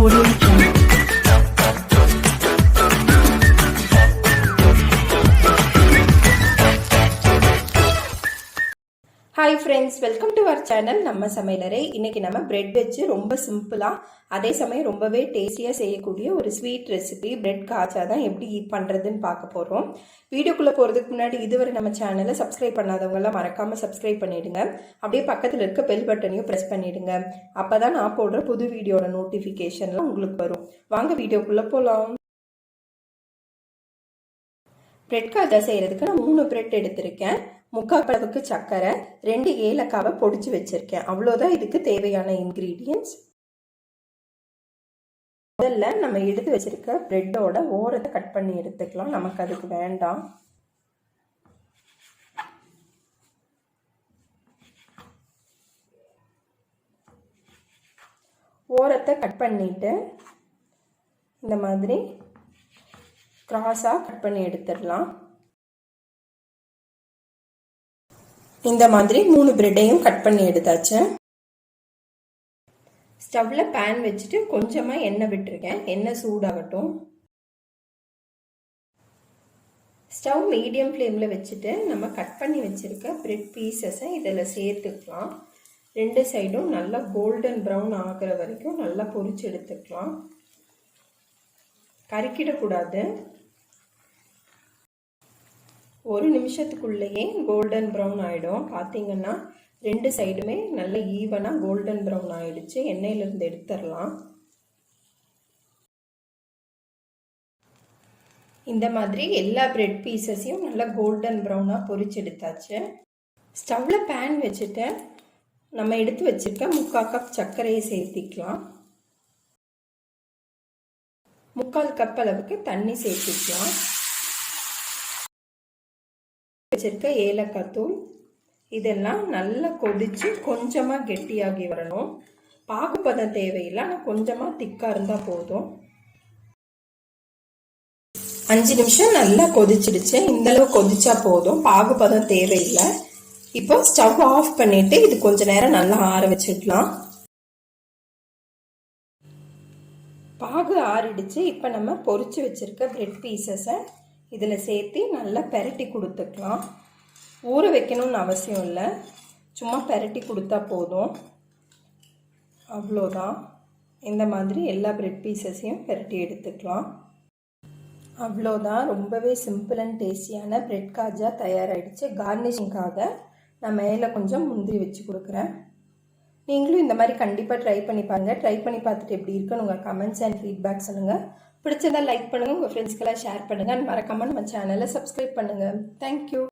Audio Jungle. Hi friends, welcome to our channel. நம்ம சமையலறை. இன்னைக்கு நம்ம பிரெட் வச்சு ரொம்ப சிம்பிளா அதே சமயம் ரொம்பவே டேஸ்டியா செய்யக்கூடிய ஒரு ஸ்வீட் ரெசிபி பிரெட் காஜா தான் எப்படி பண்றதுன்னு பார்க்க போறோம். வீடியோக்குள்ள போறதுக்கு முன்னாடி இதுவரை நம்ம சேனலை சப்ஸ்கிரைப் பண்ணாதவங்க எல்லாம் மறக்காம சப்ஸ்கிரைப் பண்ணிடுங்க. அப்படியே பக்கத்துல இருக்க பெல் பட்டனையும் பிரஸ் பண்ணிடுங்க. அப்பதான் நான் போடுற புது வீடியோட நோட்டிபிகேஷன்லாம் உங்களுக்கு வரும். வாங்க வீடியோக்குள்ள போலாம். பிரெட் காஜா செய்யறதுக்கு நான் 3 பிரெட் எடுத்திருக்கேன். 3/4 அளவுக்கு சர்க்கரை, 2 ஏலக்காவை பொடிச்சு வச்சிருக்கேன். அவ்வளோதான் இதுக்கு தேவையான இன்கிரீடியன்ஸ். முதல்ல நம்ம எடுத்து வச்சிருக்க பிரெட்டோட ஓரத்தை கட் பண்ணி எடுத்துக்கலாம். நமக்கு அதுக்கு வேண்டாம். ஓரத்தை கட் பண்ணிட்டு இந்த மாதிரி கிராஸாக கட் பண்ணி எடுத்துடலாம். இந்த மாதிரி 3 பிரெட்டையும் கட் பண்ணி எடுத்தாச்சு. ஸ்டவ்ல பேன் வச்சுட்டு கொஞ்சமா எண்ணெய் விட்டுருக்கேன். எண்ணெய் சூடாகட்டும். ஸ்டவ் மீடியம் ஃப்ளேம்ல வச்சுட்டு நம்ம கட் பண்ணி வச்சிருக்க பிரெட் பீசஸை இதில் சேர்த்துக்கலாம். 2 சைடும் நல்லா கோல்டன் ப்ரௌன் ஆகிற வரைக்கும் நல்லா பொரிச்சு எடுத்துக்கலாம். கருக்கிடக்கூடாது. 1 நிமிஷத்துக்குள்ளேயே கோல்டன் ப்ரௌன் ஆகிடும். பார்த்தீங்கன்னா 2 சைடுமே நல்ல ஈவனாக கோல்டன் ப்ரௌன் ஆகிடுச்சு. எண்ணெயிலிருந்து எடுத்துடலாம். இந்த மாதிரி எல்லா பிரெட் பீசஸையும் நல்லா கோல்டன் ப்ரௌனாக பொரிச்சு எடுத்தாச்சு. ஸ்டவ்வில் பேன் வச்சுட்டு நம்ம எடுத்து வச்சுருக்க 3/4 கப் சர்க்கரையை சேர்த்திக்கலாம். 3/4 கப் அளவுக்கு தண்ணி சேர்த்திக்கலாம். வச்சிருக்க ஏலக்காய் தூள் இதெல்லாம் நல்லா கொதிச்சு கொஞ்சமாக கெட்டியாகி வரணும். பாகுபதம் தேவையில்லை, ஆனால் கொஞ்சமாக திக்காக இருந்தால் போதும். 5 நிமிஷம் நல்லா கொதிச்சிடுச்சு. இந்தளவு கொதிச்சா போதும், பாகுபதம் தேவையில்லை. இப்போ ஸ்டவ் ஆஃப் பண்ணிட்டு இது கொஞ்ச நேரம் நல்லா ஆற வச்சுக்கலாம். பாகு ஆறிடுச்சு. இப்போ நம்ம பொரிச்சு வச்சிருக்க பிரெட் பீசஸை இதில் சேர்த்து நல்லா பெரட்டி கொடுத்துக்கலாம். ஊற வைக்கணும்னு அவசியம் இல்லை, சும்மா பெரட்டி கொடுத்தா போதும். அவ்வளோதான். இந்த மாதிரி எல்லா பிரெட் பீசஸையும் பெரட்டி எடுத்துக்கலாம். அவ்வளோதான். ரொம்பவே சிம்பிள் அண்ட் டேஸ்டியான பிரெட் காஜா தயாராகிடுச்சு. கார்னிஷிங்காக நான் மேலே கொஞ்சம் முந்திரி வச்சு கொடுக்குறேன். நீங்களும் இந்த மாதிரி கண்டிப்பாக ட்ரை பண்ணி பாருங்கள். ட்ரை பண்ணி பார்த்துட்டு எப்படி இருக்குன்னு உங்கள் கமெண்ட்ஸ் அண்ட் ஃபீட்பேக் சொல்லுங்கள். பிடிச்சதா லைக் பண்ணுங்கள், உங்கள் ஃப்ரெண்ட்ஸ்க்கெல்லாம் ஷேர் பண்ணுங்கள். மறக்காமல் நம்ம சேனலை சப்ஸ்கிரைப் பண்ணுங்கள். தேங்க்யூ.